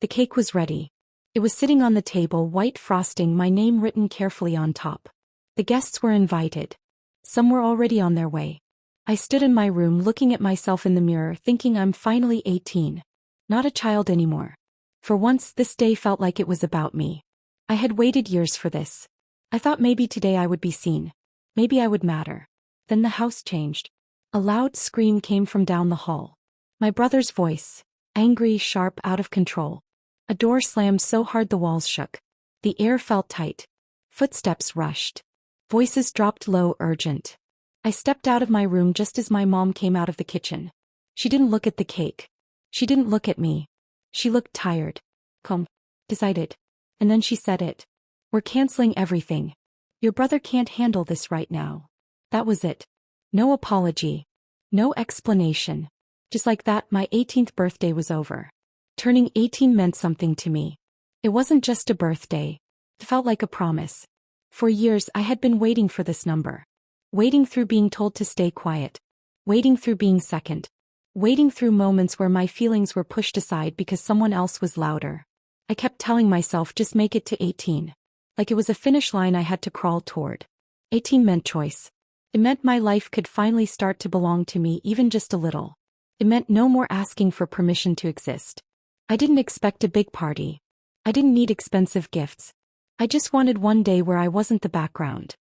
The cake was ready. It was sitting on the table, white frosting, my name written carefully on top. The guests were invited. Some were already on their way. I stood in my room looking at myself in the mirror, thinking I'm finally 18. Not a child anymore. For once, this day felt like it was about me. I had waited years for this. I thought maybe today I would be seen. Maybe I would matter. Then the house changed. A loud scream came from down the hall. My brother's voice. Angry, sharp, out of control. A door slammed so hard the walls shook. The air felt tight. Footsteps rushed. Voices dropped low, urgent. I stepped out of my room just as my mom came out of the kitchen. She didn't look at the cake. She didn't look at me. She looked tired. Calm. Decided. And then she said it. We're canceling everything. Your brother can't handle this right now. That was it. No apology. No explanation. Just like that, my 18th birthday was over. Turning 18 meant something to me. It wasn't just a birthday. It felt like a promise. For years I had been waiting for this number. Waiting through being told to stay quiet. Waiting through being second. Waiting through moments where my feelings were pushed aside because someone else was louder. I kept telling myself, just make it to 18. Like it was a finish line I had to crawl toward. 18 meant choice. It meant my life could finally start to belong to me, even just a little. It meant no more asking for permission to exist. I didn't expect a big party. I didn't need expensive gifts. I just wanted one day where I wasn't the background.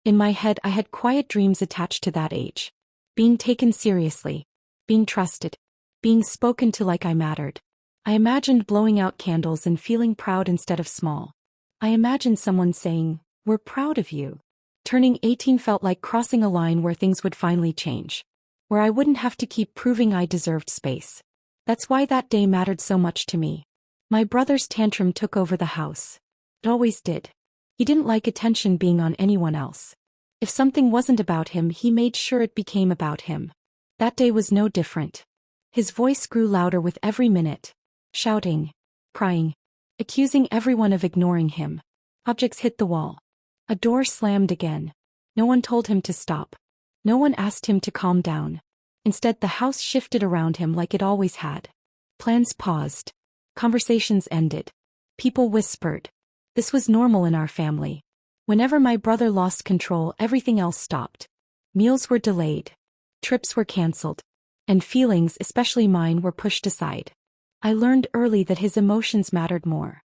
In my head I had quiet dreams attached to that age. Being taken seriously. Being trusted. Being spoken to like I mattered. I imagined blowing out candles and feeling proud instead of small. I imagined someone saying, "We're proud of you." Turning 18 felt like crossing a line where things would finally change. Where I wouldn't have to keep proving I deserved space. That's why that day mattered so much to me. My brother's tantrum took over the house. It always did. He didn't like attention being on anyone else. If something wasn't about him, he made sure it became about him. That day was no different. His voice grew louder with every minute. Shouting. Crying. Accusing everyone of ignoring him. Objects hit the wall. A door slammed again. No one told him to stop. No one asked him to calm down. Instead, the house shifted around him like it always had. Plans paused. Conversations ended. People whispered. This was normal in our family. Whenever my brother lost control, everything else stopped. Meals were delayed. Trips were canceled. And feelings, especially mine, were pushed aside. I learned early that his emotions mattered more.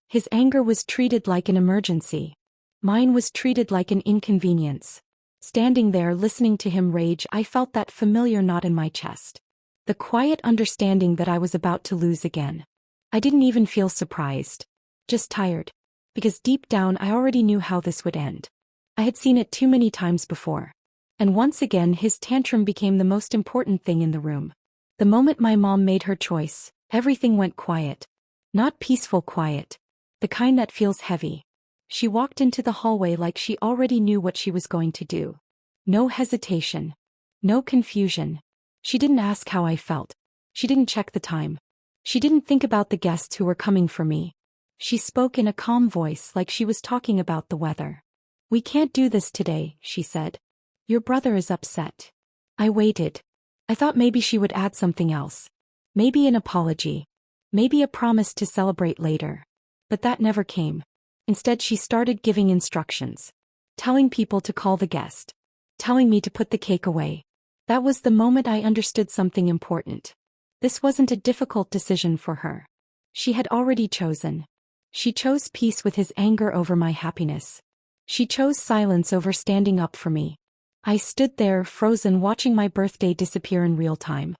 His anger was treated like an emergency. Mine was treated like an inconvenience. Standing there listening to him rage, I felt that familiar knot in my chest. The quiet understanding that I was about to lose again. I didn't even feel surprised. Just tired. Because deep down I already knew how this would end. I had seen it too many times before. And once again his tantrum became the most important thing in the room. The moment my mom made her choice, everything went quiet. Not peaceful quiet. The kind that feels heavy. She walked into the hallway like she already knew what she was going to do. No hesitation. No confusion. She didn't ask how I felt. She didn't check the time. She didn't think about the guests who were coming for me. She spoke in a calm voice like she was talking about the weather. "We can't do this today," she said. "Your brother is upset." I waited. I thought maybe she would add something else. Maybe an apology. Maybe a promise to celebrate later. But that never came. Instead, she started giving instructions. Telling people to call the guest. Telling me to put the cake away. That was the moment I understood something important. This wasn't a difficult decision for her. She had already chosen. She chose peace with his anger over my happiness. She chose silence over standing up for me. I stood there, frozen, watching my birthday disappear in real time.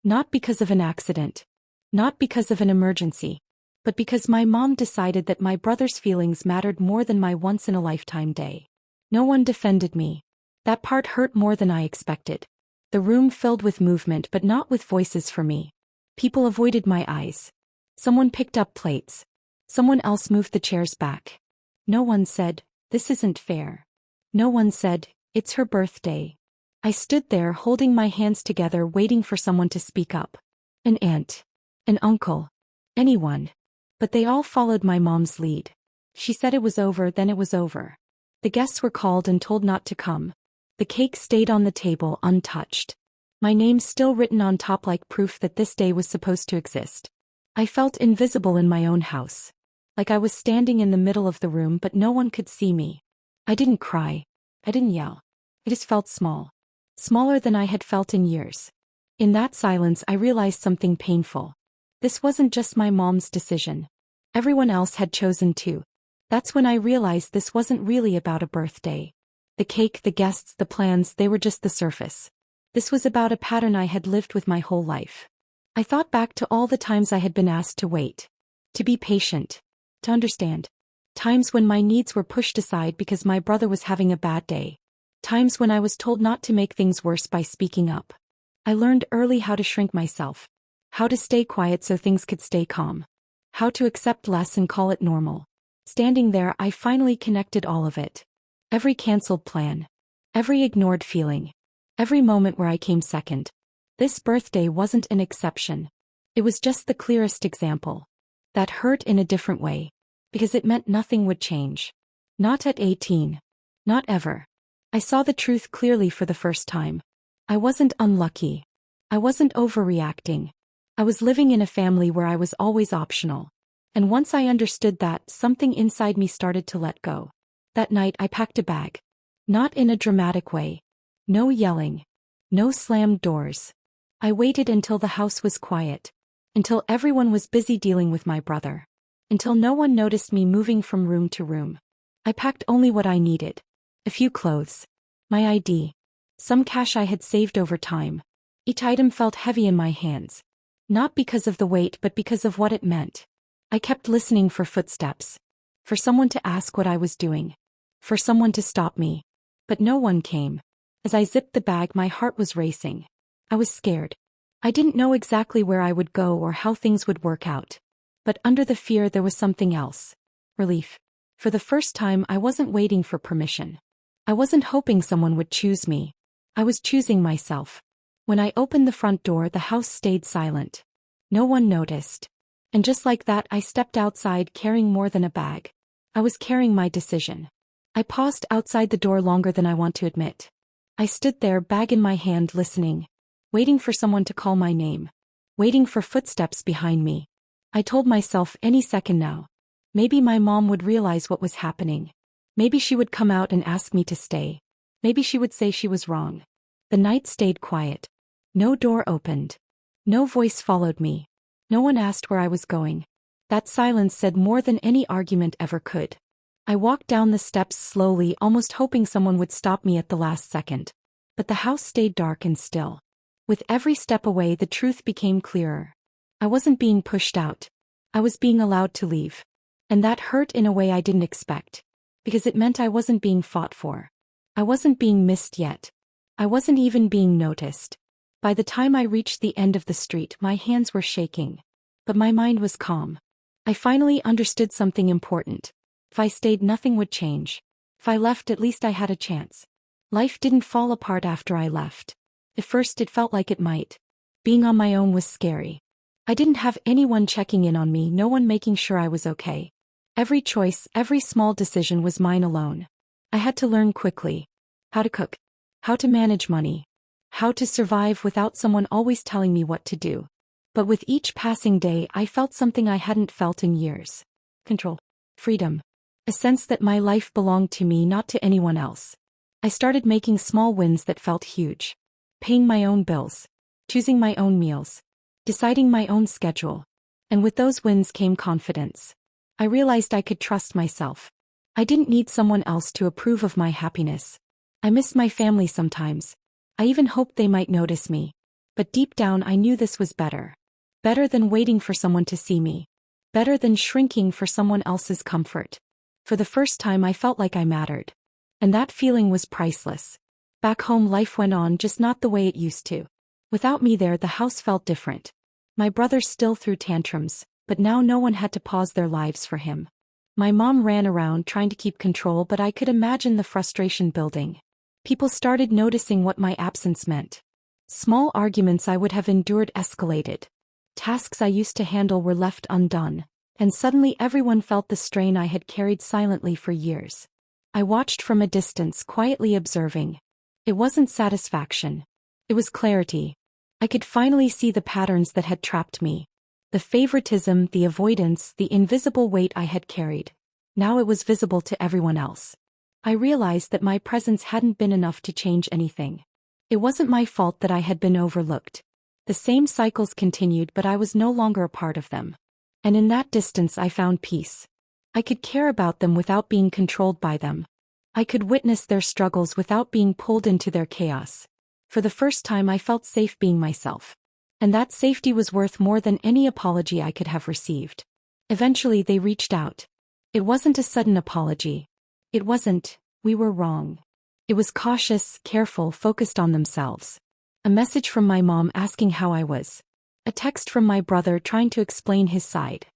Not because of an accident. Not because of an emergency. But because my mom decided that my brother's feelings mattered more than my once-in-a-lifetime day. No one defended me. That part hurt more than I expected. The room filled with movement but not with voices for me. People avoided my eyes. Someone picked up plates. Someone else moved the chairs back. No one said, "This isn't fair." No one said, "It's her birthday." I stood there holding my hands together waiting for someone to speak up. An aunt. An uncle. Anyone. But they all followed my mom's lead. She said it was over, then it was over. The guests were called and told not to come. The cake stayed on the table untouched. My name still written on top like proof that this day was supposed to exist. I felt invisible in my own house. Like I was standing in the middle of the room but no one could see me. I didn't cry. I didn't yell. I just felt small. Smaller than I had felt in years. In that silence I realized something painful. This wasn't just my mom's decision. Everyone else had chosen too. That's when I realized this wasn't really about a birthday. The cake, the guests, the plans, they were just the surface. This was about a pattern I had lived with my whole life. I thought back to all the times I had been asked to wait. To be patient. To understand. Times when my needs were pushed aside because my brother was having a bad day. Times when I was told not to make things worse by speaking up. I learned early how to shrink myself. How to stay quiet so things could stay calm. How to accept less and call it normal. Standing there, I finally connected all of it. Every cancelled plan. Every ignored feeling. Every moment where I came second. This birthday wasn't an exception. It was just the clearest example. That hurt in a different way. Because it meant nothing would change. Not at 18. Not ever. I saw the truth clearly for the first time. I wasn't unlucky. I wasn't overreacting. I was living in a family where I was always optional. And once I understood that, something inside me started to let go. That night I packed a bag. Not in a dramatic way. No yelling. No slammed doors. I waited until the house was quiet. Until everyone was busy dealing with my brother. Until no one noticed me moving from room to room. I packed only what I needed. A few clothes. My ID. Some cash I had saved over time. Each item felt heavy in my hands. Not because of the weight but because of what it meant. I kept listening for footsteps. For someone to ask what I was doing. For someone to stop me. But no one came. As I zipped the bag, my heart was racing. I was scared. I didn't know exactly where I would go or how things would work out. But under the fear there was something else. Relief. For the first time I wasn't waiting for permission. I wasn't hoping someone would choose me. I was choosing myself. When I opened the front door, the house stayed silent. No one noticed. And just like that, I stepped outside carrying more than a bag. I was carrying my decision. I paused outside the door longer than I want to admit. I stood there, bag in my hand, listening. Waiting for someone to call my name. Waiting for footsteps behind me. I told myself any second now. Maybe my mom would realize what was happening. Maybe she would come out and ask me to stay. Maybe she would say she was wrong. The night stayed quiet. No door opened. No voice followed me. No one asked where I was going. That silence said more than any argument ever could. I walked down the steps slowly, almost hoping someone would stop me at the last second. But the house stayed dark and still. With every step away, the truth became clearer. I wasn't being pushed out. I was being allowed to leave. And that hurt in a way I didn't expect. Because it meant I wasn't being fought for. I wasn't being missed yet. I wasn't even being noticed. By the time I reached the end of the street, my hands were shaking. But my mind was calm. I finally understood something important. If I stayed, nothing would change. If I left, at least I had a chance. Life didn't fall apart after I left. At first it felt like it might. Being on my own was scary. I didn't have anyone checking in on me, no one making sure I was okay. Every choice, every small decision was mine alone. I had to learn quickly. How to cook. How to manage money. How to survive without someone always telling me what to do. But with each passing day, I felt something I hadn't felt in years. Control. Freedom. A sense that my life belonged to me, not to anyone else. I started making small wins that felt huge. Paying my own bills. Choosing my own meals. Deciding my own schedule. And with those wins came confidence. I realized I could trust myself. I didn't need someone else to approve of my happiness. I missed my family sometimes. I even hoped they might notice me. But deep down I knew this was better. Better than waiting for someone to see me. Better than shrinking for someone else's comfort. For the first time I felt like I mattered. And that feeling was priceless. Back home life went on, just not the way it used to. Without me there, the house felt different. My brother still threw tantrums, but now no one had to pause their lives for him. My mom ran around trying to keep control, but I could imagine the frustration building. People started noticing what my absence meant. Small arguments I would have endured escalated. Tasks I used to handle were left undone. And suddenly everyone felt the strain I had carried silently for years. I watched from a distance, quietly observing. It wasn't satisfaction. It was clarity. I could finally see the patterns that had trapped me. The favoritism, the avoidance, the invisible weight I had carried. Now it was visible to everyone else. I realized that my presence hadn't been enough to change anything. It wasn't my fault that I had been overlooked. The same cycles continued, but I was no longer a part of them. And in that distance I found peace. I could care about them without being controlled by them. I could witness their struggles without being pulled into their chaos. For the first time I felt safe being myself. And that safety was worth more than any apology I could have received. Eventually they reached out. It wasn't a sudden apology. It wasn't, "We were wrong." It was cautious, careful, focused on themselves. A message from my mom asking how I was. A text from my brother trying to explain his side.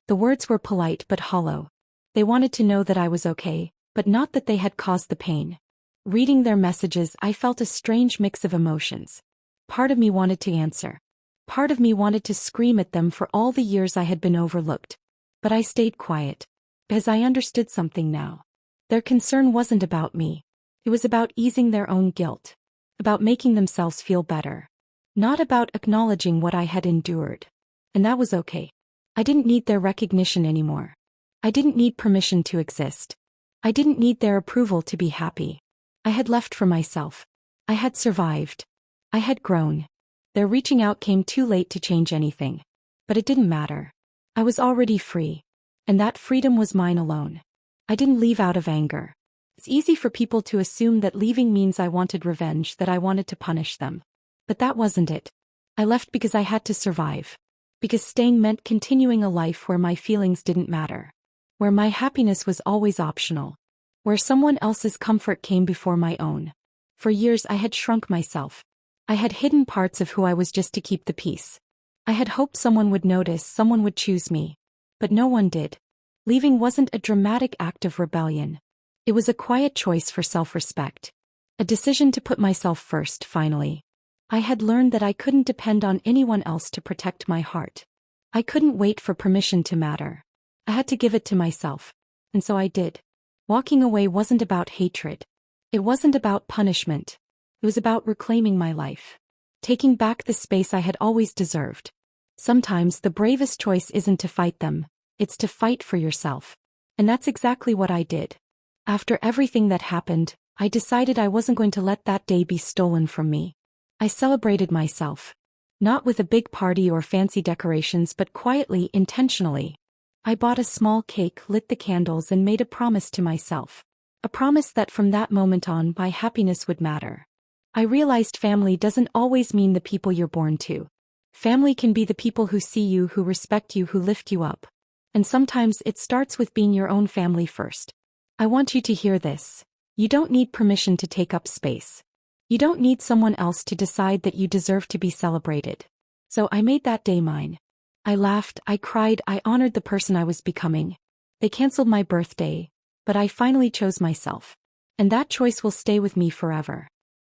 The words were polite but hollow. They wanted to know that I was okay, but not that they had caused the pain. Reading their messages, I felt a strange mix of emotions. Part of me wanted to answer. Part of me wanted to scream at them for all the years I had been overlooked. But I stayed quiet. Because I understood something now. Their concern wasn't about me. It was about easing their own guilt. About making themselves feel better. Not about acknowledging what I had endured. And that was okay. I didn't need their recognition anymore. I didn't need permission to exist. I didn't need their approval to be happy. I had left for myself. I had survived. I had grown. Their reaching out came too late to change anything. But it didn't matter. I was already free. And that freedom was mine alone. I didn't leave out of anger. It's easy for people to assume that leaving means I wanted revenge, that I wanted to punish them. But that wasn't it. I left because I had to survive. Because staying meant continuing a life where my feelings didn't matter. Where my happiness was always optional. Where someone else's comfort came before my own. For years I had shrunk myself. I had hidden parts of who I was just to keep the peace. I had hoped someone would notice, someone would choose me. But no one did. Leaving wasn't a dramatic act of rebellion. It was a quiet choice for self-respect. A decision to put myself first, finally. I had learned that I couldn't depend on anyone else to protect my heart. I couldn't wait for permission to matter. I had to give it to myself. And so I did. Walking away wasn't about hatred. It wasn't about punishment. It was about reclaiming my life. Taking back the space I had always deserved. Sometimes the bravest choice isn't to fight them. It's to fight for yourself. And that's exactly what I did. After everything that happened, I decided I wasn't going to let that day be stolen from me. I celebrated myself. Not with a big party or fancy decorations, but quietly, intentionally. I bought a small cake, lit the candles, and made a promise to myself. A promise that from that moment on, my happiness would matter. I realized family doesn't always mean the people you're born to. Family can be the people who see you, who respect you, who lift you up. And sometimes it starts with being your own family first. I want you to hear this. You don't need permission to take up space. You don't need someone else to decide that you deserve to be celebrated. So I made that day mine. I laughed, I cried, I honored the person I was becoming. They canceled my birthday, but I finally chose myself. And that choice will stay with me forever.